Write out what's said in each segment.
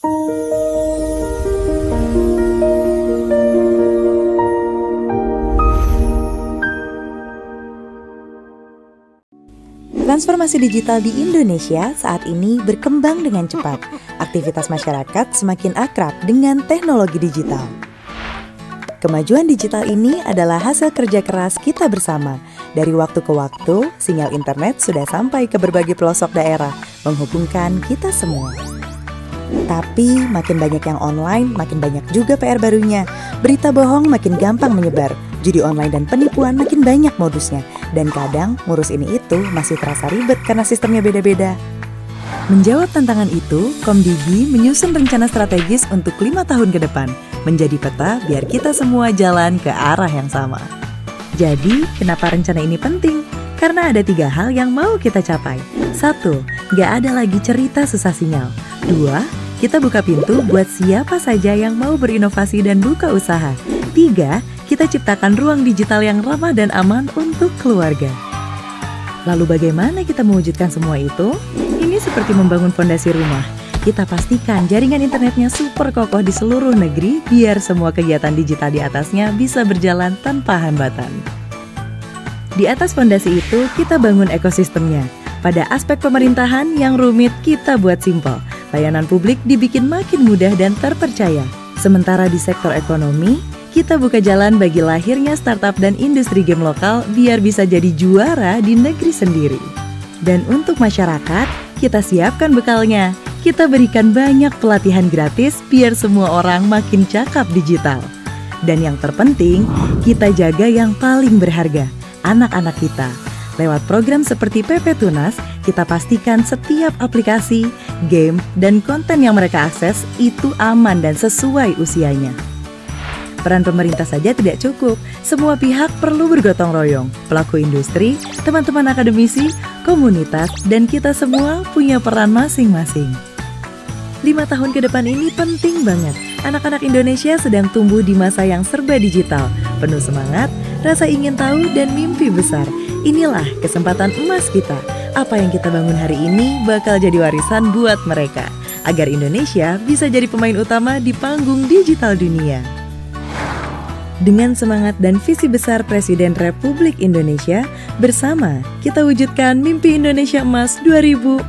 Transformasi digital di Indonesia saat ini berkembang dengan cepat. Aktivitas masyarakat semakin akrab dengan teknologi digital. Kemajuan digital ini adalah hasil kerja keras kita bersama. Dari waktu ke waktu, sinyal internet sudah sampai ke berbagai pelosok daerah, menghubungkan kita semua. Tapi makin banyak yang online, makin banyak juga PR barunya. Berita bohong makin gampang menyebar. Judi online dan penipuan makin banyak modusnya. Dan kadang ngurus ini itu masih terasa ribet karena sistemnya beda-beda. Menjawab tantangan itu, Komdigi menyusun rencana strategis untuk 5 tahun ke depan. Menjadi peta biar kita semua jalan ke arah yang sama. Jadi, kenapa rencana ini penting? Karena ada 3 hal yang mau kita capai. 1. Gak ada lagi cerita susah sinyal. 2. Kita buka pintu buat siapa saja yang mau berinovasi dan buka usaha. 3. Kita ciptakan ruang digital yang ramah dan aman untuk keluarga. Lalu bagaimana kita mewujudkan semua itu? Ini seperti membangun fondasi rumah. Kita pastikan jaringan internetnya super kokoh di seluruh negeri biar semua kegiatan digital di atasnya bisa berjalan tanpa hambatan. Di atas fondasi itu, kita bangun ekosistemnya. Pada aspek pemerintahan yang rumit kita buat simpel. Layanan publik dibikin makin mudah dan terpercaya. Sementara di sektor ekonomi, kita buka jalan bagi lahirnya startup dan industri game lokal biar bisa jadi juara di negeri sendiri. Dan untuk masyarakat, kita siapkan bekalnya. Kita berikan banyak pelatihan gratis biar semua orang makin cakap digital. Dan yang terpenting, kita jaga yang paling berharga, anak-anak kita. Lewat program seperti PP Tunas, kita pastikan setiap aplikasi, game, dan konten yang mereka akses itu aman dan sesuai usianya. Peran pemerintah saja tidak cukup, semua pihak perlu bergotong royong. Pelaku industri, teman-teman akademisi, komunitas, dan kita semua punya peran masing-masing. 5 tahun ke depan ini penting banget. Anak-anak Indonesia sedang tumbuh di masa yang serba digital, penuh semangat, rasa ingin tahu, dan mimpi besar. Inilah kesempatan emas kita. Apa yang kita bangun hari ini bakal jadi warisan buat mereka, agar Indonesia bisa jadi pemain utama di panggung digital dunia. Dengan semangat dan visi besar Presiden Republik Indonesia, bersama kita wujudkan mimpi Indonesia Emas 2045.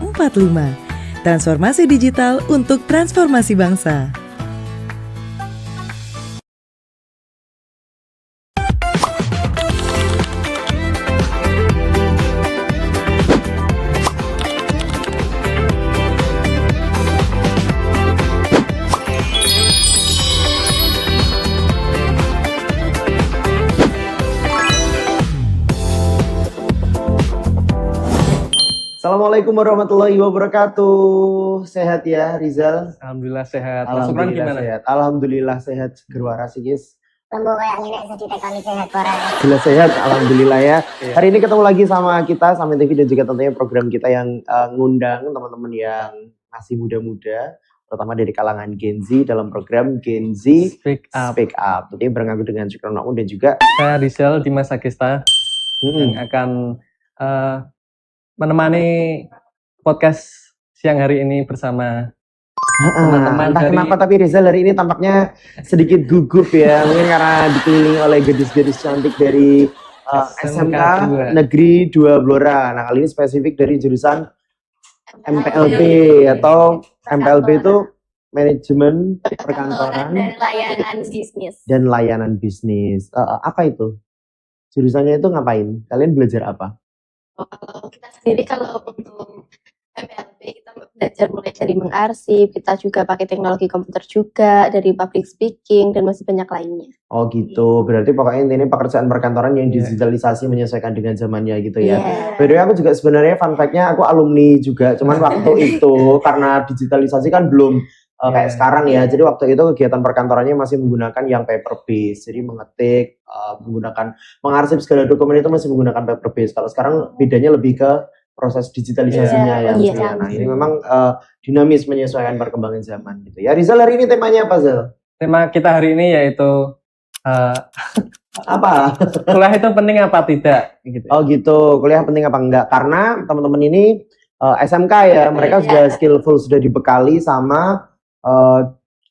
Transformasi digital untuk transformasi bangsa. Assalamualaikum warahmatullahi wabarakatuh. Sehat ya Rizal? Alhamdulillah sehat. Alhamdulillah gimana? sehat. Alhamdulillah sehat. Gerwara sih guys. Tunggu kayak ini sedikit kami sehat orang. Alhamdulillah sehat. Alhamdulillah ya. Iya. Hari ini ketemu lagi sama kita, sama TV dan juga tentunya program kita yang ngundang teman-teman yang masih muda-muda, terutama dari kalangan Gen Z dalam program Gen Z Speak Up. Speak Up. Tentunya berangkat dengan Syukrono dan juga Saya Rizal Dimas Agesta yang akan menemani podcast siang hari ini bersama teman-teman entah dari- kenapa tapi Rizal hari ini tampaknya sedikit gugup ya, mungkin karena dikelilingi oleh gadis-gadis cantik dari SMK 2. Negeri 2 Blora. Nah kali ini spesifik dari jurusan MPLB atau MPLB itu manajemen perkantoran dan layanan bisnis. dan layanan bisnis. Apa itu? Jurusannya itu ngapain? Kalian belajar apa? Kalau kita sendiri kalau untuk MPLB kita belajar mulai dari mengarsip, kita juga pakai teknologi komputer juga, dari public speaking dan masih banyak lainnya. Oh gitu, berarti pokoknya ini pekerjaan perkantoran yang Iya. digitalisasi menyesuaikan dengan zamannya gitu ya. Iya. By the way, aku juga sebenarnya fun fact-nya aku alumni juga, cuman waktu itu karena digitalisasi kan belum kayak Iya. sekarang ya. Jadi waktu itu kegiatan perkantorannya masih menggunakan yang paper base. Jadi mengetik, mengarsip segala dokumen itu masih menggunakan paper base. Kalau sekarang bedanya lebih ke proses digitalisasinya Iya. ya. Iya. Maksudnya. Nah ini memang dinamis menyesuaikan perkembangan zaman gitu. Ya Rizal, hari ini temanya apa Zal? Tema kita hari ini yaitu Apa? kuliah itu penting apa tidak gitu. Oh gitu, kuliah penting apa enggak? Karena teman-teman ini SMK ya, mereka sudah skillful, sudah dibekali sama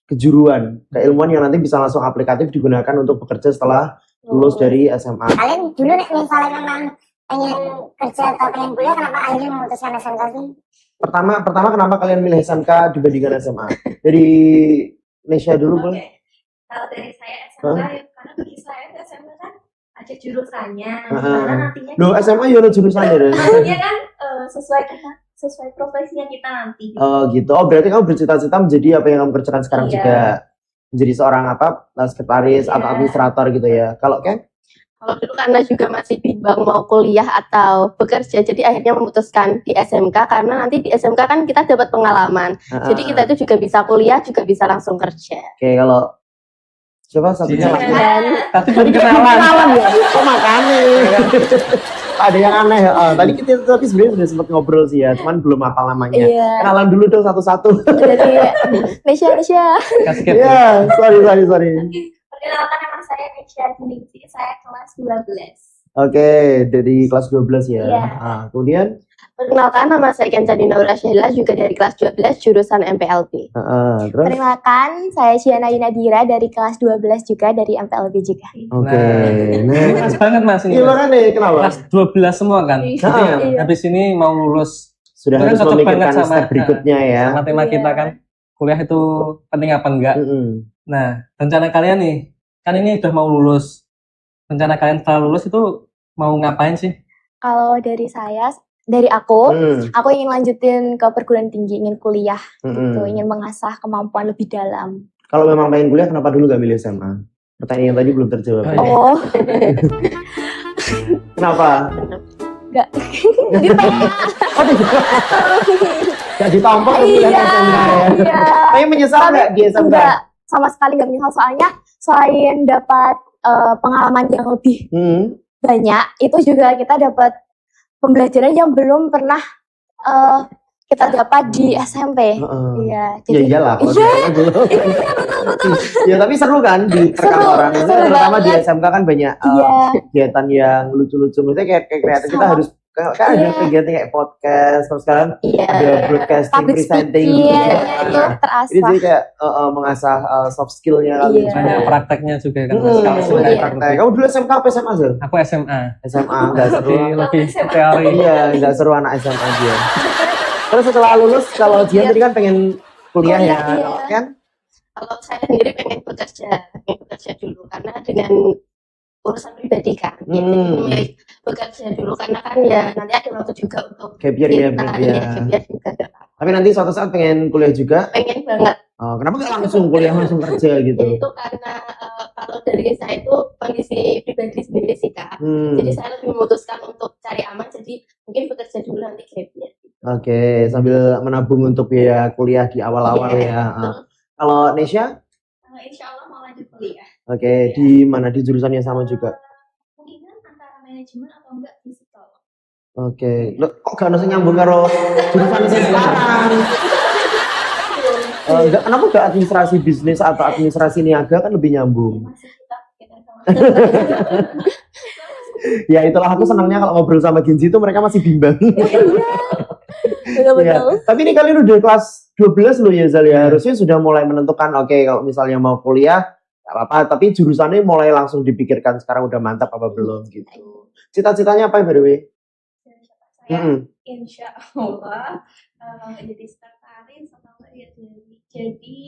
kejuruan, keilmuan yang nanti bisa langsung aplikatif digunakan untuk bekerja setelah lulus dari SMA. Kalian dulu nih misalnya memang pengen kerja atau pengen kuliah, kenapa akhirnya memutuskan SMK sih? Pertama kenapa kalian milih SMK dibandingkan SMA? Dari Nesya dulu boleh? Kalau dari saya SMK, karena bagi saya SMK kan ada jurusannya, Heeh. dimana nantinya Loh, SMA ya ada jurusannya deh. nantinya kan sesuai profesinya kita nanti. Oh gitu. Oh berarti kamu bercita-cita menjadi apa yang kamu kerjakan sekarang Iya. juga? Menjadi seorang sekretaris atau Iya. administrator gitu ya. Kalau Ken? Kalau dulu karena juga masih bimbang mau kuliah atau bekerja, jadi akhirnya memutuskan di SMK karena nanti di SMK kan kita dapat pengalaman. Jadi kita itu juga bisa kuliah, juga bisa langsung kerja. Oke, kalau siapa satunya Iya. lagi? Dan Tadi belum kenalan. Ya? Kok makanya? Ada yang aneh. Tadi kita tapi sebenarnya sudah sempat ngobrol sih ya, cuman belum hafal namanya. iya, Kenalan dulu dong satu-satu. dari Nesya. Kasih Iya, sorry. Perkenalkan nama saya Nesya Giningsi, saya kelas 12. Oke, dari kelas 12 ya. Iya. Kemudian Perkenalkan nama saya Kencani Naura Syahila, juga dari kelas 12 jurusan MPLB. terus Perkenalkan, saya Ciana Yunadira dari kelas 12 juga dari MPLB juga. oke. Nah, Mas banget Mas ini. iya Mas. makanya kenapa? Kelas 12 semua kan. Iya. Jadi habis ini mau lulus Sudah Itu kan harus cocok memikirkan banget sama- step berikutnya ya. sama tema kita kan. Kuliah itu penting apa enggak? Mm-mm. Nah, rencana kalian nih, kan ini udah mau lulus. Rencana kalian setelah lulus itu mau ngapain sih? Kalau dari aku Mm, ingin lanjutin ke perguruan tinggi, ingin kuliah mm-mm. gitu, ingin mengasah kemampuan lebih dalam. Kalau memang pengen kuliah, kenapa dulu gak milih SMA? Pertanyaan yang tadi belum terjawab. Oh, iya. Oh, Kenapa? Nggak. Oh, gak ditampung kuliah Iya, SMA ya. iya. Tapi menyesal nggak di SMK? Enggak, sama sekali nggak menyesal, soalnya selain dapat pengalaman yang lebih Hmm. banyak, itu juga kita dapat pembelajaran yang belum pernah kita dapat di SMP. Heeh. Iya, Ya iyalah. kalau Iya. di SMA belum. Ya tapi seru kan di perkantoran. Seru Terutama di banget. SMK kan banyak Iya, kegiatan yang lucu-lucu. Maksudnya kayak kreatif kita Sama. harus kan ada Iya. kegiatan kayak podcast, terus sekarang Iya. ada broadcasting, public presenting speaking, gitu. itu Nah, terasa. Jadi dia kayak mengasah soft skillnya kali. Iya. Banyak prakteknya juga kan. Mas. Hmm, Kalau banyak sebenarnya praktek. Kamu dulu SMK apa SMA Zal? Aku SMA. SMA nggak seru. Jadi lebih teori. Iya, nggak seru anak SMA dia. Terus setelah lulus, kalau Jian tadi kan pengen kuliah ya, Kuliah, iya. kalau kan? Kalau saya sendiri pengen bekerja dulu karena dengan urusan pribadi kan. Jadi memilih bekerja dulu karena kan ya nanti ada waktu juga untuk Gap year ya, kita, berarti ya, ya. gap year juga gak apa-apa. Tapi nanti suatu saat pengen kuliah juga. Pengen banget. Kenapa nggak langsung kuliah langsung kerja gitu? Itu karena kalau dari saya itu kondisi pribadi sendiri sih Kak. Hmm. Jadi saya lebih memutuskan untuk cari aman, jadi mungkin bekerja dulu nanti gap year. Oke, sambil menabung untuk biaya kuliah di awal-awal Iya, ya. betul. Kalau Nesya, Insya Allah mau lanjut kuliah. oke, di mana di jurusan yang sama juga? Kemungkinan antara manajemen atau enggak psikolog. Oke, lo kok gak harus nyambung karo jurusan sih sekarang? Kenapa gak administrasi bisnis atau administrasi niaga kan lebih nyambung? Masih kita sama. Ya itulah aku senangnya kalau ngobrol sama Genzi itu mereka masih bimbang. Betul-betul. Ya. Tapi ini kalian udah kelas 12 loh ya Zal ya. Harusnya sudah mulai menentukan oke kalau misalnya mau kuliah gak apa-apa, tapi jurusannya mulai langsung dipikirkan sekarang udah mantap apa belum gitu. Cita-citanya apa ya by the way? Saya insya Allah jadi sekretaris atau enggak ya jadi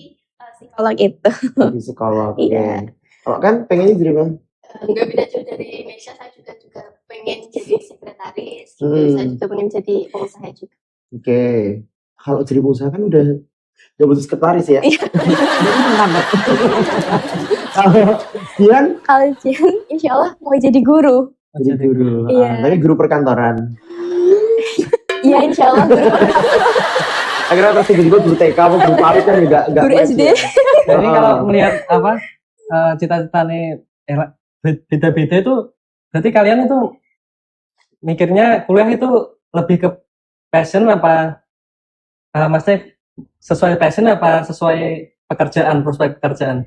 psikolog itu. Jadi psikolog. Iya. Oke. Kalau kan pengennya jadi apa? Nggak beda jauh dari Indonesia, saya juga pengen jadi sekretaris, gitu. Hmm. Saya juga pengen jadi pengusaha juga. Oke. Kalau jadi pengusaha kan udah butuh sekretaris ya. Iya. Kalau Jian Kalau Jian, insya Allah mau jadi guru. jadi guru. Iya. Tapi guru perkantoran. Iya, insya Allah guru. Akhirnya terus tiba-tiba guru TK apa guru PAUD kan juga enggak. Guru SD. Jadi kalau melihat apa cita-cita nih beda-beda itu, berarti kalian itu mikirnya kuliah itu lebih ke passion apa maksudnya sesuai passion apa sesuai pekerjaan, prospek pekerjaan?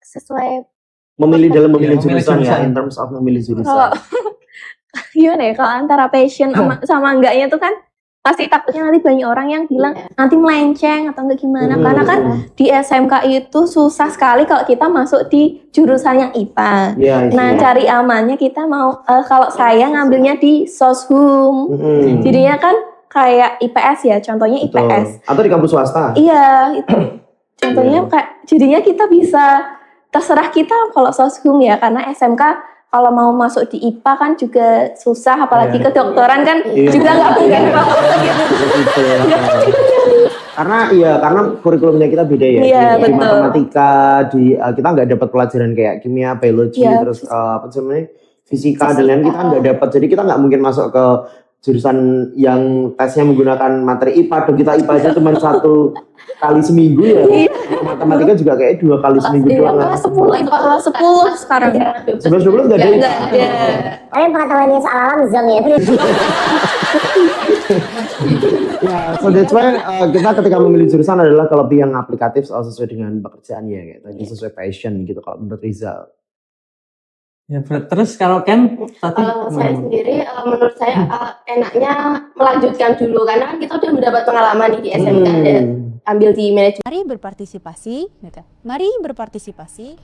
Sesuai memilih dalam memilih Iya, memilih jurusan ya, jurusan. in terms of memilih jurusan. kalau gimana ya, kalau antara passion sama enggaknya tuh kan pasti takutnya nanti banyak orang yang bilang Iya. nanti melenceng atau enggak gimana. Hmm. Karena kan di SMK itu susah sekali kalau kita masuk di jurusan yang IPA. Iya, Nah, cari amannya kita mau kalau saya ngambilnya di Soshum. Mm-mm. Jadinya kan kayak IPS ya, contohnya Betul. IPS. Atau di kampus swasta. Iya, itu. Contohnya Iya. kayak jadinya kita bisa terserah kita kalau Soshum ya, karena SMK kalau mau masuk di IPA kan juga susah, apalagi Iya. kedokteran kan Iya. juga nggak mungkin banget gitu. Betul. Karena kurikulumnya kita beda ya. Iya, Di betul. matematika, kita nggak dapat pelajaran kayak kimia, biologi, Iya. terus apa sih namanya, fisika dan lain kita nggak dapat. Jadi kita nggak mungkin masuk ke jurusan yang tesnya menggunakan materi IPA. Dan kita IPA aja cuma 1 kali seminggu ya. Matematika juga kayak 2 kali seminggu Iya, doang. kelas 10 itu kelas 10 sekarang. 11-12 nggak ada. Nggak ada. Kalian pengetahuannya soal alam zong ya. Ya, so that's why kita ketika memilih jurusan adalah lebih yang aplikatif sesuai dengan pekerjaannya kayak tadi, sesuai passion gitu kalau menurut Rizal. Ya, terus kalau Ken tadi Saya sendiri menurut saya enaknya melanjutkan dulu karena kan kita udah mendapat pengalaman nih di SMK dan ambil di manajemen. Mari berpartisipasi, mari berpartisipasi.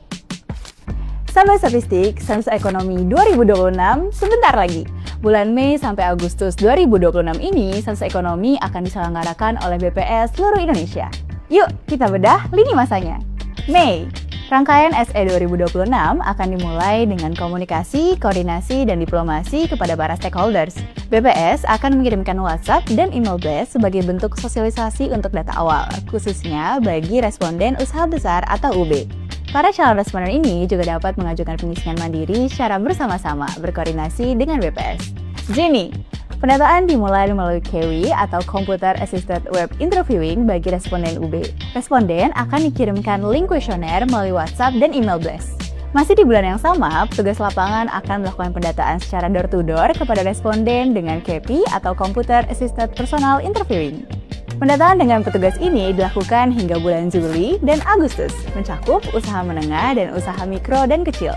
Sahabat Statistik, Sensus Ekonomi 2026 sebentar lagi. Bulan Mei sampai Agustus 2026 ini, Sensus Ekonomi akan diselenggarakan oleh BPS seluruh Indonesia. Yuk, kita bedah lini masanya. Mei, rangkaian SE 2026 akan dimulai dengan komunikasi, koordinasi, dan diplomasi kepada para stakeholders. BPS akan mengirimkan WhatsApp dan email blast sebagai bentuk sosialisasi untuk data awal, khususnya bagi responden usaha besar atau UB. Para calon responden ini juga dapat mengajukan pengisian mandiri secara bersama-sama berkoordinasi dengan BPS. Jenny, pendataan dimulai melalui KW atau Computer Assisted Web Interviewing bagi responden UB. Responden akan dikirimkan link kuesioner melalui WhatsApp dan email blast. Masih di bulan yang sama, petugas lapangan akan melakukan pendataan secara door-to-door kepada responden dengan KP atau Computer Assisted Personal Interviewing. Pendataan dengan petugas ini dilakukan hingga bulan Juli dan Agustus, mencakup usaha menengah dan usaha mikro dan kecil.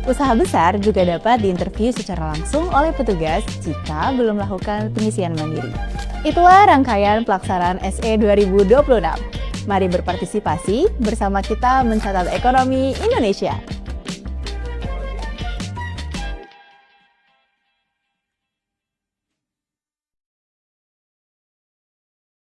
Usaha besar juga dapat diinterview secara langsung oleh petugas jika belum melakukan pengisian mandiri. Itulah rangkaian pelaksanaan SE 2026. Mari berpartisipasi bersama kita mencatat ekonomi Indonesia.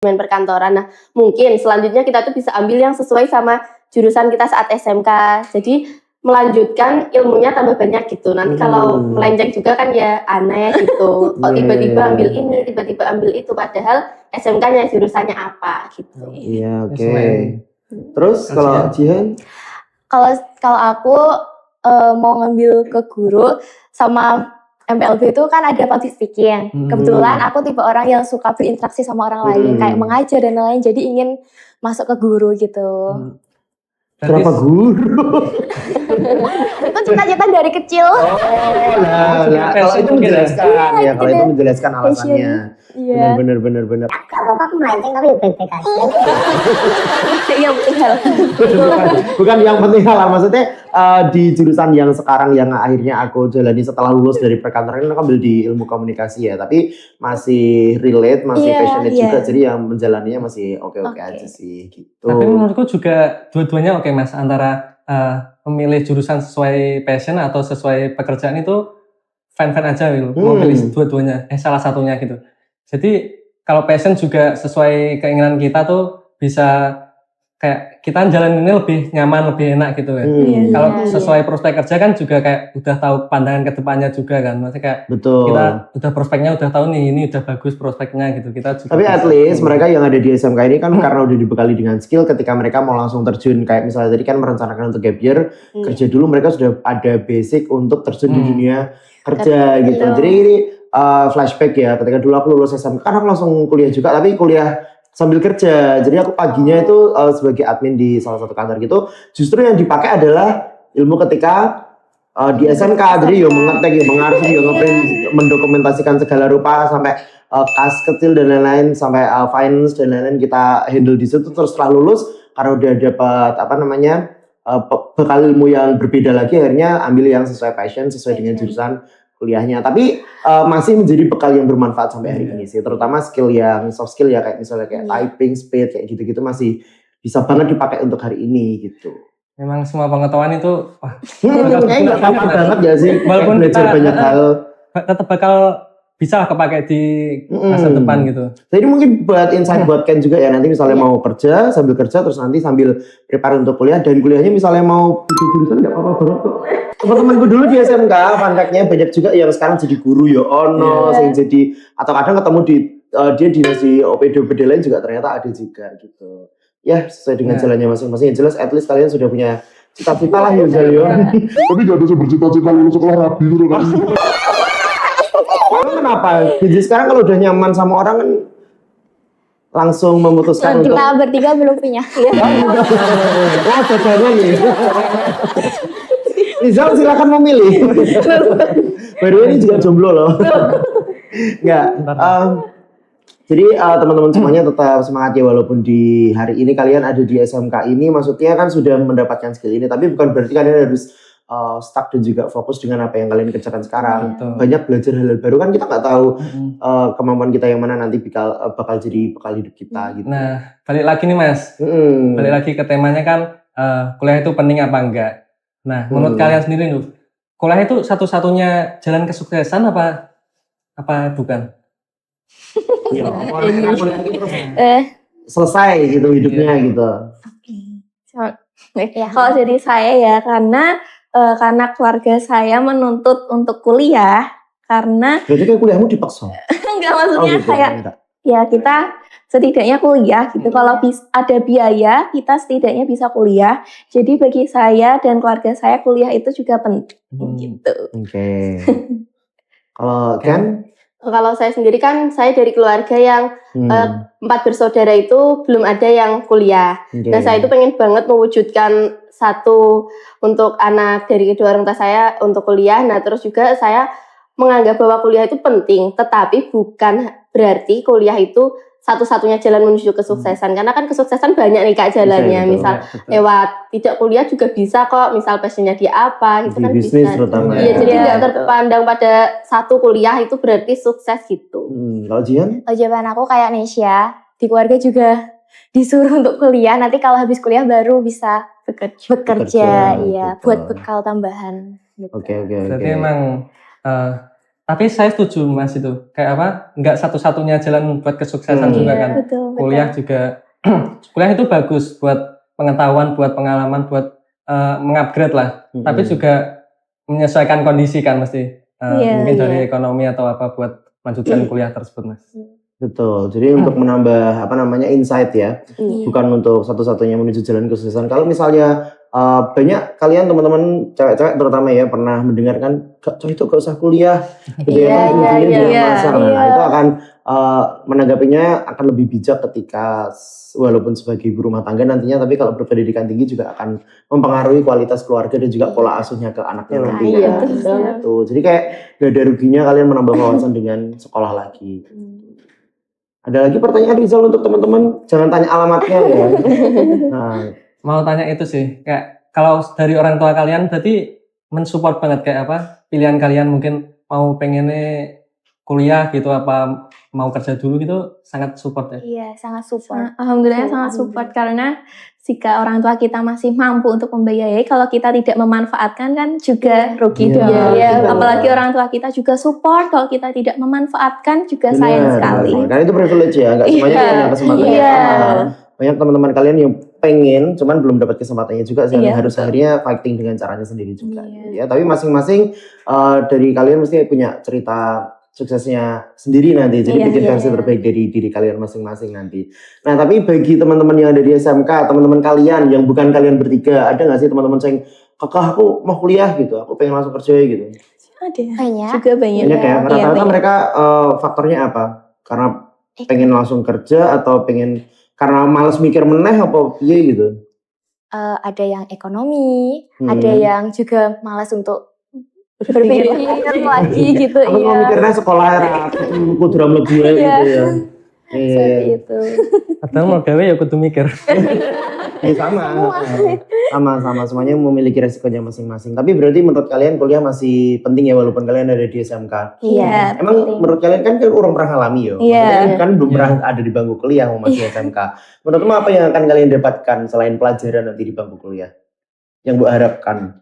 Perkantoran. Nah, mungkin selanjutnya kita tuh bisa ambil yang sesuai sama jurusan kita saat SMK. Jadi melanjutkan ilmunya tambah banyak gitu. Nanti kalau melenceng juga kan ya aneh gitu. Kok tiba-tiba ambil ini, tiba-tiba ambil itu, padahal SMK-nya jurusannya apa gitu. Iya, oke. Sesuai. Terus kalau Jihan? Kalau aku mau ngambil ke guru sama MPLB itu kan ada public speaking. Kebetulan aku tipe orang yang suka berinteraksi sama orang lain, kayak mengajar dan lain-lain. Jadi ingin masuk ke guru gitu. Kenapa guru? Itu cita-cita dari kecil. Oh, nah, kalau itu menjelaskan ya, kalau itu menjelaskan alasannya. Iya. Bener. Kalau bapak melenceng tapi baik-baik aja. Iya betul. Bukan yang penting hal, maksudnya di jurusan yang sekarang yang akhirnya aku jalani setelah lulus dari perkantoran, aku ambil di ilmu komunikasi ya, tapi masih relate, masih Iya, passionate iya. juga, jadi yang menjalaninya masih oke-oke Oke. aja sih gitu. Tapi menurutku juga dua-duanya oke Mas, antara memilih jurusan sesuai passion atau sesuai pekerjaan itu fine-fine aja gitu. Mau pilih dua-duanya, salah satunya gitu. Jadi kalau passion juga sesuai keinginan kita tuh bisa kayak kita jalan ini lebih nyaman, lebih enak gitu kan. Kalau Iya. sesuai prospek kerja kan juga kayak udah tahu pandangan ke depannya juga kan. Maksudnya kayak Betul. kita udah prospeknya udah tahu nih, ini udah bagus prospeknya gitu. Kita juga Tapi bisa- at least mereka yang ada di SMK ini kan karena udah dibekali dengan skill, ketika mereka mau langsung terjun kayak misalnya tadi kan merencanakan untuk gap year, kerja dulu mereka sudah ada basic untuk terjun di dunia kerja gitu. Jadi ini flashback ya, ketika dulu aku lulus SMK kan aku langsung kuliah juga, tapi kuliah sambil kerja. Jadi aku paginya itu sebagai admin di salah satu kantor gitu, justru yang dipakai adalah ilmu ketika di SMK. Jadi yo mengetek, yo mengarsip, yo ngeprint, mendokumentasikan segala rupa sampai kas kecil dan lain-lain, sampai finance dan lain-lain kita handle di situ. Terus setelah lulus karena udah dapat bekal ilmu yang berbeda lagi, akhirnya ambil yang sesuai passion, sesuai dengan jurusan kuliahnya. Tapi masih menjadi bekal yang bermanfaat sampai hari ini sih. Terutama skill yang soft skill ya, kayak misalnya kayak typing, speed, kayak gitu-gitu masih bisa banget dipakai untuk hari ini gitu. Memang semua pengetahuan itu wah, Kayaknya nggak apa-apa banget ya sih. Walaupun Belajar kita- banyak hal. tetap bakal bisa lah kepake di masa depan gitu. Jadi mungkin buat insight buat Ken juga ya, nanti misalnya mau kerja, sambil kerja terus nanti sambil prepare untuk kuliah, dan kuliahnya misalnya mau bikin jurusan nggak apa-apa banget kok. Teman-temanku dulu di SMK, kontaknya banyak juga yang sekarang jadi guru ya yang jadi, atau kadang ketemu di dia dinas di OPD lain juga ternyata ada juga gitu. Ya sesuai dengan jalannya masing-masing. Yang jelas at least kalian sudah punya cita-cita lah ya Zal ya. Tapi gak ada yang bercita-cita lulus sekolah rabi gitu kan. Emang kenapa? Jadi sekarang kalau udah nyaman sama orang kan langsung memutuskan untuk Kita bertiga belum punya. wah jajanan nih. Rizal silakan memilih. Baru ini juga jomblo loh. Enggak. Jadi teman-teman semuanya tetap semangat ya, walaupun di hari ini kalian ada di SMK ini, maksudnya kan sudah mendapatkan skill ini, tapi bukan berarti kalian harus stuck dan juga fokus dengan apa yang kalian kerjakan sekarang. Betul. Banyak belajar hal-hal baru, kan kita nggak tahu kemampuan kita yang mana nanti bakal jadi bekal hidup kita gitu. Nah, balik lagi nih Mas. Mm-mm. Balik lagi ke temanya kan kuliah itu penting apa enggak. Nah, menurut kalian sendiri loh, kuliah itu satu-satunya jalan kesuksesan apa bukan? Ya, kuliah itu terus selesai gitu hidupnya gitu. Kalau dari saya ya, karena keluarga saya menuntut untuk kuliah, karena Berarti kayak kuliahmu dipaksa. enggak, maksudnya gitu, kayak enggak. ya kita setidaknya kuliah gitu. Kalau ada biaya, kita setidaknya bisa kuliah. Jadi bagi saya dan keluarga saya kuliah itu juga penting gitu. Oke. Kalau Ken? Kalau saya sendiri kan saya dari keluarga yang 4 bersaudara itu belum ada yang kuliah. Oke. Nah saya itu pengen banget mewujudkan satu untuk anak dari kedua orang tua saya untuk kuliah. Nah terus juga saya menganggap bahwa kuliah itu penting, tetapi bukan berarti kuliah itu satu-satunya jalan menuju kesuksesan. Karena kan kesuksesan banyak nih Kak jalannya. Betul. Misal lewat tidak kuliah juga bisa kok. Misal passionnya di apa gitu Di kan bisnis bisa. terutama. Iya, jadi Iya, nggak betul. terpandang pada satu kuliah itu berarti sukses gitu. Kalau Jian? Jawaban aku kayak Nesya, di keluarga juga disuruh untuk kuliah. Nanti kalau habis kuliah baru bisa bekerja, iya, betul. buat bekal tambahan. Gitu. Oke. Berarti emang tapi saya setuju Mas itu. Kayak apa? Enggak satu-satunya jalan buat kesuksesan juga kan. Betul. Kuliah juga kuliah itu bagus buat pengetahuan, buat pengalaman, buat mengupgrade lah. Tapi juga menyesuaikan kondisi kan mesti. Mungkin dari ekonomi atau apa buat melanjutkan kuliah tersebut Mas. Betul. Jadi untuk menambah insight ya, bukan untuk satu-satunya menuju jalan kesuksesan. Kalau misalnya banyak kalian teman-teman cewek-cewek terutama ya pernah mendengarkan cowok itu gak usah kuliah, gitu ya, masalah. Nah, itu akan menanggapinya akan lebih bijak ketika walaupun sebagai ibu rumah tangga nantinya, tapi kalau berpendidikan tinggi juga akan mempengaruhi kualitas keluarga dan juga pola asuhnya ke anaknya nanti. Iya, Tuh. Jadi kayak gak ada ruginya kalian menambah wawasan dengan sekolah lagi. Ada lagi pertanyaan Rizal untuk teman-teman? Jangan tanya alamatnya ya. Nah, Mau tanya itu sih, kayak kalau dari orang tua kalian berarti mensupport banget kayak apa? Pilihan kalian mungkin mau pengennya kuliah gitu apa mau kerja dulu gitu sangat support ya. Iya, sangat support. Alhamdulillah sangat support karena jika orang tua kita masih mampu untuk membiayai, kalau kita tidak memanfaatkan kan juga rugi dong. Iya, betul. Apalagi orang tua kita juga support, kalau kita tidak memanfaatkan juga sayang sekali. Karena itu privilege ya, nggak semuanya punya kesempatan yang sama. Banyak teman-teman kalian yang pengen, cuman belum dapat kesempatannya juga, sehingga harus akhirnya fighting dengan caranya sendiri juga. Ya, tapi masing-masing dari kalian mesti punya cerita suksesnya sendiri nanti, jadi bikin versi terbaik dari diri kalian masing-masing nanti. Nah, tapi bagi teman-teman yang ada di SMK, teman-teman kalian yang bukan kalian bertiga, ada nggak sih teman-teman sayang, kakak aku mau kuliah gitu, aku pengen langsung kerja gitu? Ada. Banyak. Juga banyak. Banyak ya, rata-rata mereka faktornya apa? Karena pengen langsung kerja atau pengen karena malas mikir meneh apa piye gitu? Ada yang ekonomi, ada yang juga malas untuk berpikir lagi gitu. Aku mau mikirnya sekolah aku drama gue gitu ya. Seperti itu. Padahal mau gawe ya kudu mikir. Ya, sama semuanya memiliki resikonya masing-masing. Tapi berarti menurut kalian kuliah masih penting ya walaupun kalian ada di SMK. Iya. Emang penting. menurut kalian kan orang pernah ngalami yo. Iya. Maksudnya kan belum pernah ada di bangku kuliah mau masih SMK. Menurutmu apa yang akan kalian dapatkan selain pelajaran nanti di bangku kuliah? Yang Bu harapkan?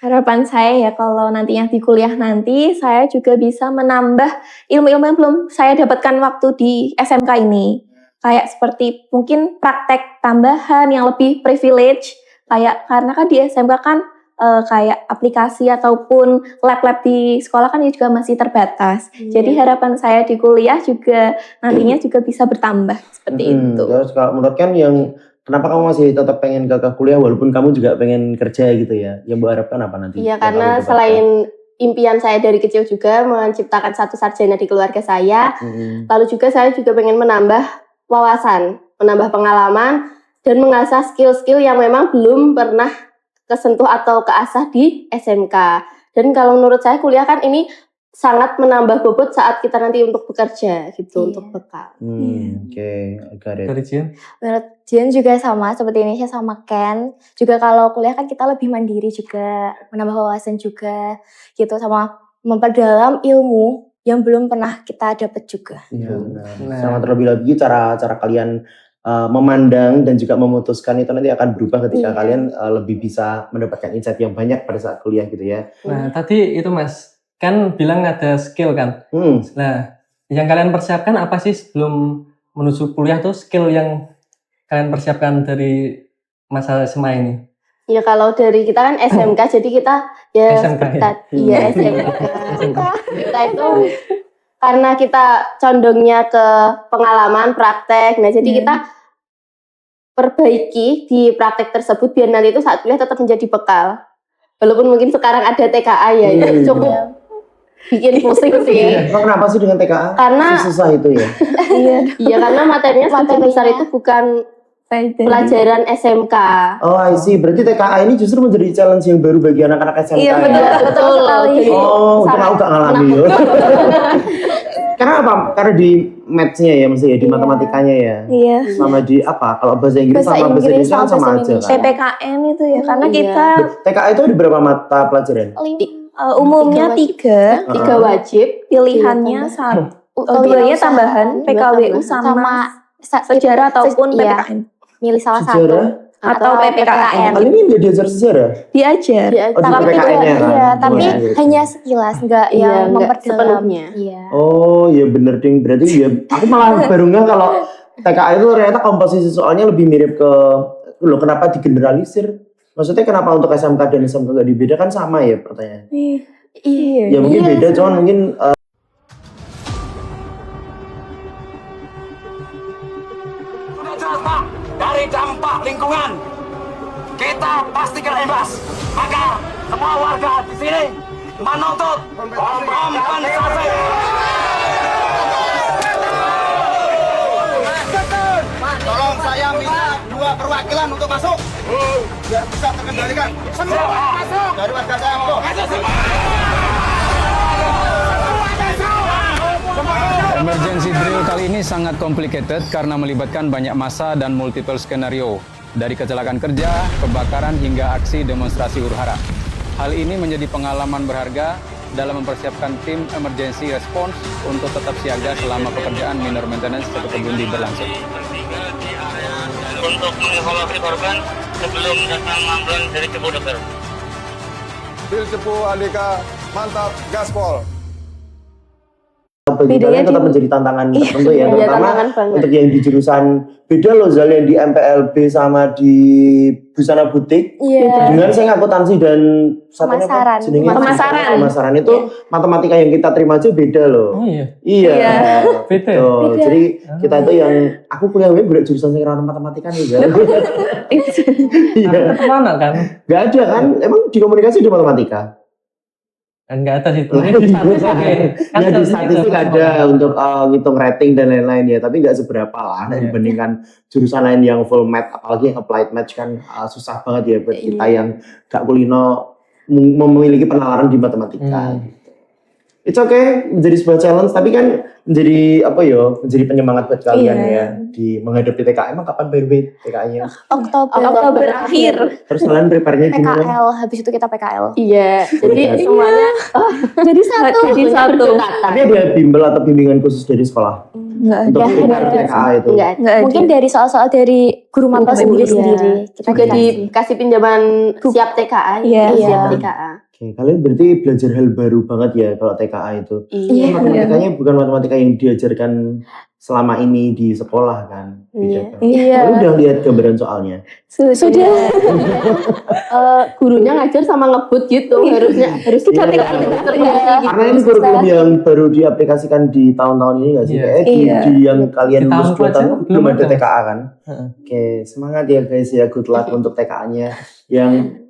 Harapan saya ya kalau nantinya di kuliah nanti saya juga bisa menambah ilmu-ilmu yang belum saya dapatkan waktu di SMK ini. Kayak seperti mungkin praktek tambahan yang lebih privilege. Kayak karena kan di SMK kan kayak aplikasi ataupun lab-lab di sekolah kan juga masih terbatas. Jadi harapan saya di kuliah juga nantinya juga bisa bertambah seperti itu. Terus kalau menurut kan yang kenapa kamu masih tetap pengen ke kuliah walaupun kamu juga pengen kerja gitu ya? Yang Bu harapkan apa nanti? Iya, yang karena kamu dapatkan? selain impian saya dari kecil juga menciptakan satu sarjana di keluarga saya, lalu juga saya juga pengen menambah wawasan, menambah pengalaman, dan mengasah skill-skill yang memang belum pernah kesentuh atau keasah di SMK. Dan kalau menurut saya kuliah kan ini sangat menambah bobot saat kita nanti untuk bekerja gitu, untuk bekal. Oke, got it. Dari Jian. Menurut Jian juga sama seperti Indonesia sama Ken. Juga kalau kuliah kan kita lebih mandiri juga, menambah wawasan juga gitu sama memperdalam ilmu yang belum pernah kita dapat juga. Iya, benar. Nah. Sama terlebih lagi cara kalian memandang dan juga memutuskan itu nanti akan berubah ketika Iya. kalian lebih bisa mendapatkan insight yang banyak pada saat kuliah gitu ya. Nah, tadi itu Mas, kan bilang ada skill kan. Nah, yang kalian persiapkan apa sih sebelum menuju kuliah tuh skill yang kalian persiapkan dari masa SMA ini? Ya kalau dari kita kan SMK, jadi kita ya SMK ya? Iya SMK. Kita itu karena kita condongnya ke pengalaman praktek, nah jadi kita perbaiki di praktek tersebut biar nanti itu saat kuliah tetap menjadi bekal. Walaupun mungkin sekarang ada TKA ya, itu cukup bikin pusing sih. Kenapa sih dengan TKA? Karena Susah itu ya. iya karena materinya sebagian besar itu bukan pelajaran SMK. Oh, I see. Berarti TKA ini justru menjadi challenge yang baru bagi anak-anak SMK. Iya, ya? Betul sekali. Oh, itu aku gak ngalami ya. Karena apa? Karena di maths-nya ya, maksudnya di matematikanya ya. Iya. Sama di apa? Kalau bahasa Inggris sama bahasa Indonesia kan sama aja kan. PPKN itu ya, karena Iya. kita TKA itu ada berapa mata pelajaran? umumnya Tiga 3, tiga wajib, pilihannya duanya tambahan, PKWU sama sejarah ataupun PPKN. Milih salah Sejarah? Atau PPKN. Kalian ini nggak diajar sejarah? Diajar. Ya, Oh, di Tapi PPKN-nya kan? iya, tapi Oh, iya. hanya sekilas, enggak Iya, yang enggak memperdalam. sepenuhnya. Iya. Oh, ya bener ding. Berarti ya aku malah baru nggak kalau TKA itu ternyata komposisi soalnya lebih mirip ke loh kenapa digeneralisir? Maksudnya kenapa untuk SMK dan SMK nggak dibedakan sama ya pertanyaan? Iya. Ya mungkin beda, cuman mungkin Sudah jelas Pak, dari dampak lingkungan kita pastikan imbas. Maka semua warga di sini menuntut kompensasi. Tolong saya minta 2 perwakilan untuk masuk. Biar bisa terkendalikan. Semua masuk. Dari warga saya mau. Emergency drill kali ini sangat complicated karena melibatkan banyak massa dan multiple skenario. Dari kecelakaan kerja, kebakaran hingga aksi demonstrasi huru-hara. Hal ini menjadi pengalaman berharga dalam mempersiapkan tim emergency response untuk tetap siaga selama pekerjaan minor maintenance seperti Bundi berlangsung. Untuk mengevaluasi korban sebelum datang ambulans dari Cepu dokter. Bil Cepu Andika, mantap, gaspol. bagi kalian tetap menjadi tantangan tertentu ya, Iya, terutama tantangan banget. untuk yang di jurusan beda loh Zal, yang di MPLB sama di Busana Butik Iya. dengan saya akuntansi dan satunya apa? Pemasaran. Jenengnya Pemasaran. Pemasaran itu matematika yang kita terima aja beda loh. Oh iya. Iya. Beda. Tuh, Beda. jadi kita itu yang aku kuliah bener jurusan saya matematika nih Zal. Iya. Kemana kan? Gak ada kan? Emang di komunikasi ada matematika? Enggak ada sih. Di statistik kan Ya di statistik statistik ada untuk ngitung rating dan lain-lain ya, tapi nggak seberapa lah dibandingkan jurusan lain yang full math, apalagi yang applied math kan susah banget ya buat kita yang gak kulino memiliki penalaran di matematika. It's okay menjadi sebuah challenge, tapi kan menjadi apa ya? Menjadi penyemangat buat kalian ya di menghadapi TKA. Emang kapan baru TKA-nya? Oktober akhir. Terus kalian prepare-nya gimana? PKL, habis itu kita PKL. Iya, jadi semuanya Jadi satu. Tapi ada bimbel atau bimbingan khusus dari sekolah? Enggak Untuk ada. prepare TKA itu? Enggak. Mungkin dari soal-soal dari guru mapel sendiri. Kita Juga dikasih. dikasih pinjaman siap TKA, Iya. siap TKA. Oke, kalian berarti belajar hal baru banget ya kalau TKA itu. Iya. Matematikanya bukan matematika yang diajarkan selama ini di sekolah kan. Iya. Kalian udah lihat gambaran soalnya. Sudah. Gurunya ngajar sama ngebut gitu, harus kita Iya. Karena ini kurikulum yang baru diaplikasikan di tahun-tahun ini nggak sih? Iya. Kayak di yang kalian Di lulus tahunku 2 aja tahun belum ada ada. TKA kan? Oke, semangat ya guys ya, good luck untuk TKA-nya.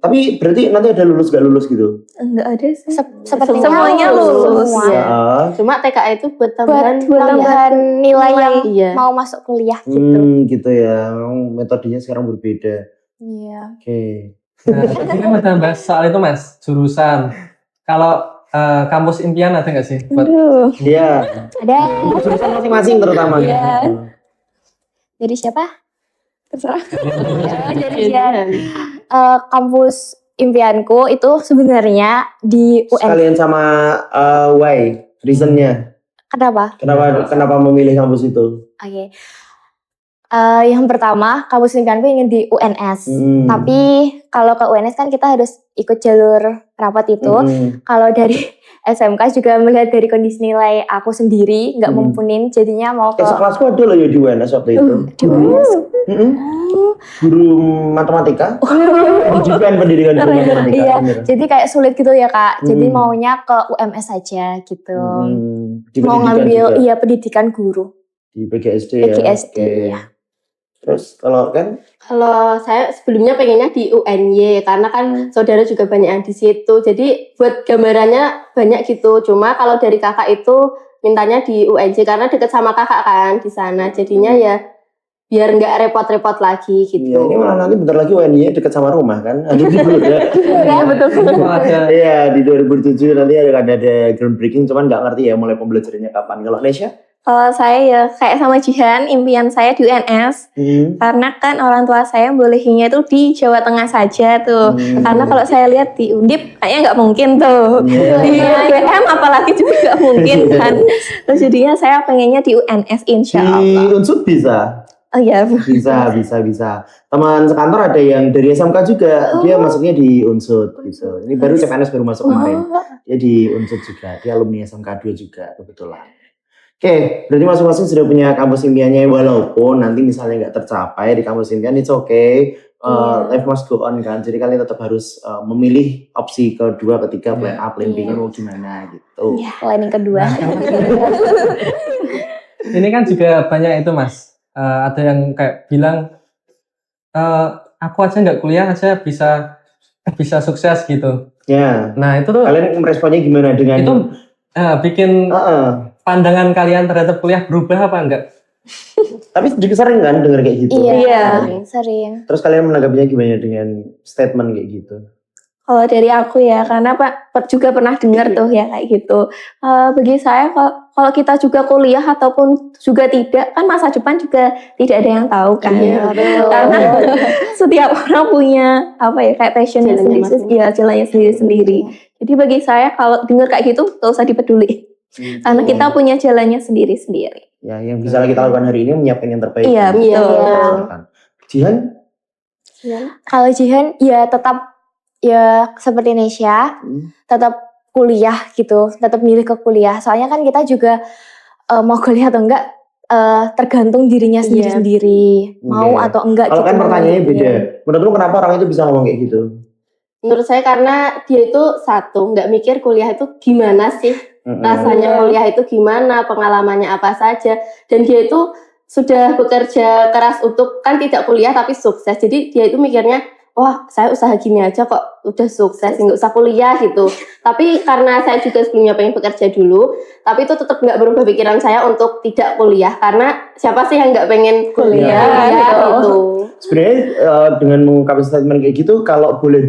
Tapi berarti nanti ada lulus gak lulus gitu? Enggak ada sih. Seperti Semuanya lulus. Iya. Heeh. Cuma TKA itu buat tambahan tambahan nilai yang Iya. mau masuk kuliah gitu. Gitu ya. Memang metodenya sekarang berbeda. Iya. Oke. Nah, ini mau tambah soal itu Mas, jurusan. Kalau kampus impian ada nggak sih? Aduh. Iya. Ada. Jurusan masing-masing terutama. Iya. Dari siapa? Terserah. Dari Jihan. Kampus impianku itu sebenarnya di UN. Sekalian sama why, reasonnya. Kenapa? Kenapa memilih kampus itu? Oke. Yang pertama, kampus impianku ingin di UNS. Tapi kalau ke UNS kan kita harus ikut jalur rapat itu. Kalau dari SMK juga melihat dari kondisi nilai aku sendiri nggak mumpuni, jadinya mau ke Sekelasku ada loh ya di UNS waktu itu. di UNS. Guru matematika. Pendidikan guru matematika. Iya, bener. jadi kayak sulit gitu ya Kak. Jadi maunya ke UMS saja gitu. Di Mau pendidikan ngambil juga. pendidikan guru. Di PGSD ya. PGSD, Oke. ya. Terus kalau kan Kalau saya sebelumnya pengennya di UNY karena kan saudara juga banyak yang di situ. Jadi buat gambarannya banyak gitu. Cuma kalau dari kakak itu mintanya di UNJ karena deket sama kakak kan di sana. Jadinya ya biar nggak repot-repot lagi gitu. ya, ini malah nanti bentar lagi UNY dekat sama rumah kan. Ada di ya. Iya, betul. Iya, di 2007 nanti ada groundbreaking, cuman nggak ngerti ya mulai pembelajarannya kapan. Kalau Nesya? Kalau saya ya kayak sama Jihan, impian saya di UNS. Karena kan orang tua saya bolehinya itu di Jawa Tengah saja tuh. Karena kalau saya lihat di Undip kayaknya nggak mungkin tuh. Di UGM apalagi juga nggak mungkin kan. Terus jadinya saya pengennya di UNS insya Di Allah. Unsur bisa. Oh iya. Bisa. Teman sekantor ada yang dari SMK juga, dia masuknya di Unsur gitu. Ini baru CPNS baru masuk kemarin. Dia di Unsur juga, dia alumni SMK 2 juga kebetulan. Oke, berarti masing-masing sudah punya kampus impiannya, walaupun nanti misalnya nggak tercapai di kampus impian, it's okay. Life must go on kan, jadi kalian tetap harus memilih opsi kedua, ketiga, plan A, plan B-nya mau gimana gitu. Ya, planning kedua. Ini kan juga banyak itu Mas. Ada yang kayak bilang aku aja nggak kuliah aja bisa sukses gitu. Ya. Nah itu tuh kalian meresponnya gimana dengan itu bikin pandangan kalian terhadap kuliah berubah apa enggak? Tapi juga sering kan dengar kayak gitu. Iya, sering. Terus kalian menanggapinya gimana dengan statement kayak gitu? Kalau dari aku ya, karena Pak juga pernah dengar tuh ya kayak gitu. Bagi saya kalau kita juga kuliah ataupun juga tidak, kan masa depan juga tidak ada yang tahu kan. Iya, betul. Karena setiap orang punya apa ya kayak passionnya sendiri, ya jalannya sendiri-sendiri. Jadi bagi saya kalau dengar kayak gitu, gak usah dipeduli. Karena kita punya jalannya sendiri-sendiri. Ya, yang bisa kita lakukan hari ini menyiapkan yang terbaik. Iya, kan? betul. Jihan? Kalau Jihan ya tetap ya seperti Nesya, tetap kuliah gitu, tetap milih ke kuliah. Soalnya kan kita juga mau kuliah atau enggak tergantung dirinya sendiri-sendiri, mau atau enggak. Kalau gitu. kan pertanyaannya beda. Menurut lu kenapa orang itu bisa ngomong kayak gitu? Menurut saya karena dia itu satu nggak mikir kuliah itu gimana sih, rasanya kuliah itu gimana, pengalamannya apa saja, dan dia itu sudah bekerja keras untuk kan tidak kuliah tapi sukses. Jadi dia itu mikirnya, wah saya usaha gini aja kok udah sukses, nggak usah kuliah gitu. Tapi karena saya juga sebelumnya pengen bekerja dulu, tapi itu tetap nggak berubah pikiran saya untuk tidak kuliah, karena siapa sih yang nggak pengen kuliah gitu. Sebenarnya dengan mengungkapkan statement kayak gitu, kalau boleh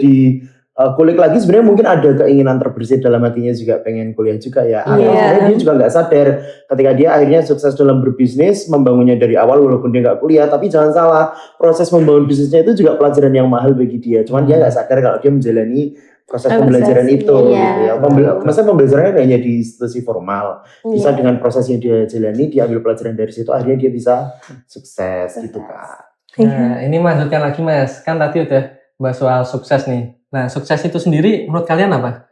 kulik lagi sebenarnya mungkin ada keinginan terbersit dalam hatinya juga pengen kuliah juga ya. Sebenarnya dia juga nggak sadar ketika dia akhirnya sukses dalam berbisnis, membangunnya dari awal walaupun dia nggak kuliah. Tapi jangan salah, proses membangun bisnisnya itu juga pelajaran yang mahal bagi dia. Cuman dia nggak sadar kalau dia menjalani proses pembelajaran itu. Gitu ya. Maksudnya pembelajarannya hanya di institusi formal. Bisa dengan proses yang dia jalani, dia ambil pelajaran dari situ, akhirnya dia bisa sukses gitu Kak. Nah, ini lanjutkan lagi Mas. Kan tadi udah bahas soal sukses nih. Nah, sukses itu sendiri menurut kalian apa?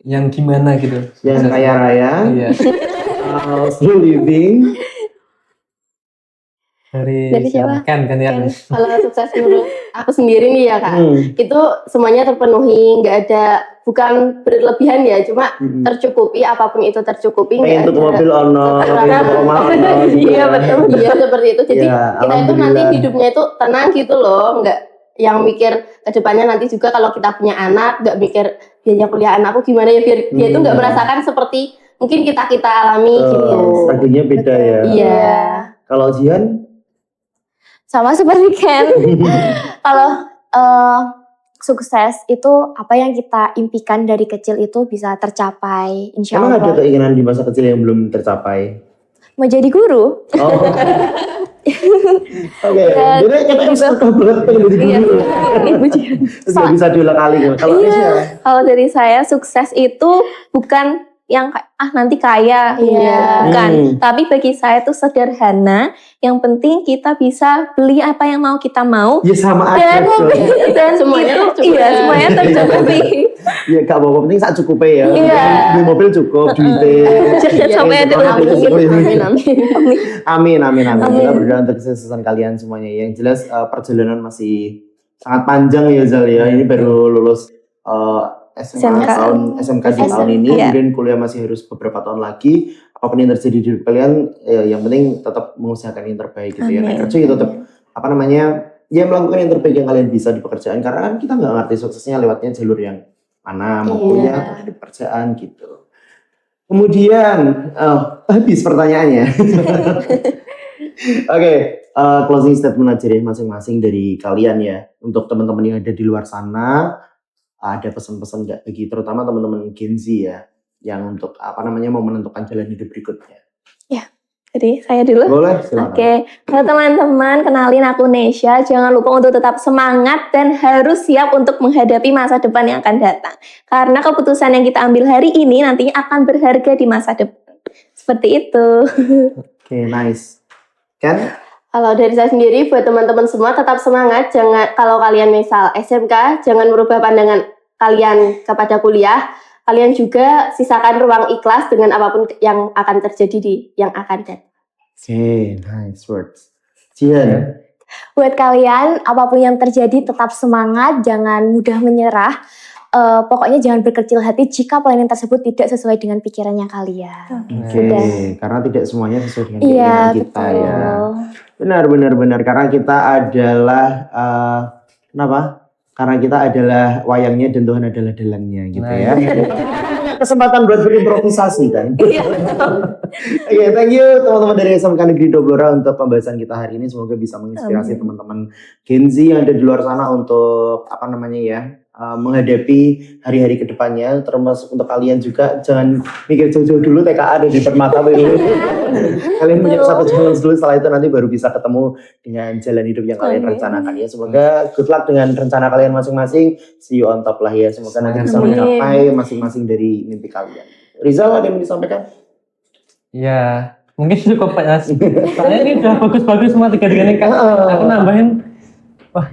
Yang gimana gitu? Yang kaya raya. Iya. Still living. Dari siapa? Kan ya. Kalau sukses menurut aku sendiri nih ya Kak, itu semuanya terpenuhi, nggak ada, bukan berlebihan ya, cuma tercukupi, apapun itu tercukupi. Pengen untuk mobil ono, iya betul, iya seperti itu. Jadi kita itu nanti hidupnya itu tenang gitu loh, nggak yang mikir ke depannya nanti juga kalau kita punya anak, nggak mikir biaya kuliah anakku gimana ya, biar dia itu nggak merasakan seperti mungkin kita alami gitu. Strateginya beda ya. Iya. Kalau Jihan? Sama seperti Ken. Kalau sukses itu apa yang kita impikan dari kecil itu bisa tercapai, insya Emang Allah. ada keinginan di masa kecil yang belum tercapai? Menjadi guru. Oke, jadi kita suka banget pengen jadi guru. Nggak bisa diulang kali. Kalau dari saya sukses itu bukan yang nanti kaya, bukan. Tapi bagi saya itu sederhana. Yang penting kita bisa beli apa yang mau kita mau. Ya sama aja. Dan semuanya itu, semuanya tercukupi. Ya gak apa-apa, penting saat cukupnya ya. Beli mobil cukup, duitnya. Sampai ada Amin. Kita berdoa untuk kesuksesan kalian semuanya. Yang jelas perjalanan masih sangat panjang ya Zal ya. Ini baru lulus SMK di tahun ini, kemudian kuliah masih harus beberapa tahun lagi. Apapun yang terjadi di hidup kalian, yang penting tetap mengusahakan yang terbaik gitu ya. Nah, kerja ya tetap melakukan yang terbaik yang kalian bisa di pekerjaan, karena kan kita nggak ngerti suksesnya lewatnya jalur yang mana, mau kuliah di pekerjaan gitu. Kemudian habis pertanyaannya. Oke, closing statement aja deh masing-masing dari kalian ya, untuk teman-teman yang ada di luar sana. Ada pesan-pesan nggak bagi terutama teman-teman Gen Z ya, yang untuk mau menentukan jalan hidup berikutnya? Ya, jadi saya dulu. Boleh, silakan. Oke, kalau teman-teman kenalin aku Nesya, jangan lupa untuk tetap semangat dan harus siap untuk menghadapi masa depan yang akan datang. Karena keputusan yang kita ambil hari ini nantinya akan berharga di masa depan. Seperti itu. Oke, nice. Kan? Kalau dari saya sendiri, buat teman-teman semua tetap semangat. Jangan, kalau kalian misal SMK, jangan merubah pandangan kalian kepada kuliah. Kalian juga sisakan ruang ikhlas dengan apapun yang akan terjadi di yang akan datang. Oke, nice words. Jihan. Buat kalian, apapun yang terjadi tetap semangat, jangan mudah menyerah. Pokoknya jangan berkecil hati jika planning tersebut tidak sesuai dengan pikirannya kalian. Oke, karena tidak semuanya sesuai dengan keinginan kita ya. Benar. Karena kita adalah kenapa? Karena kita adalah wayangnya dan Tuhan adalah dalangnya gitu ya. Kesempatan buat berimprovisasi kan. Oke, thank you teman-teman dari SMK Negeri Doblora untuk pembahasan kita hari ini. Semoga bisa menginspirasi teman-teman Gen Z yang ada di luar sana untuk menghadapi hari-hari kedepannya. Termasuk untuk kalian juga, jangan mikir jauh-jauh dulu, TKA ada di permata dulu. Kalian punya satu challenge dulu, setelah itu nanti baru bisa ketemu dengan jalan hidup yang kalian rencanakan ya. Semoga good luck dengan rencana kalian masing-masing. See you on top lah ya. Semoga nanti bisa mencapai masing-masing dari mimpi kalian. Rizal, ada yang mau disampaikan? Ya, mungkin cukup Pak. Soalnya ini udah bagus-bagus semua tiga-tiganya kan. Aku nambahin, wah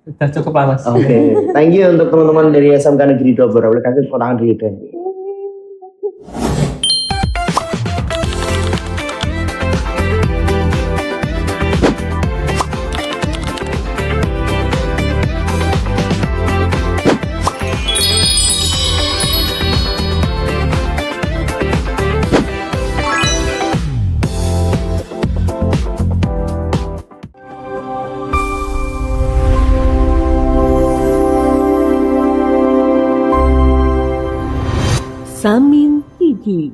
udah cukup lah Mas. Oke, thank you untuk teman-teman dari SMK Negeri Doblora. Boleh kasih tepuk tangan dulu deh. Samin TV.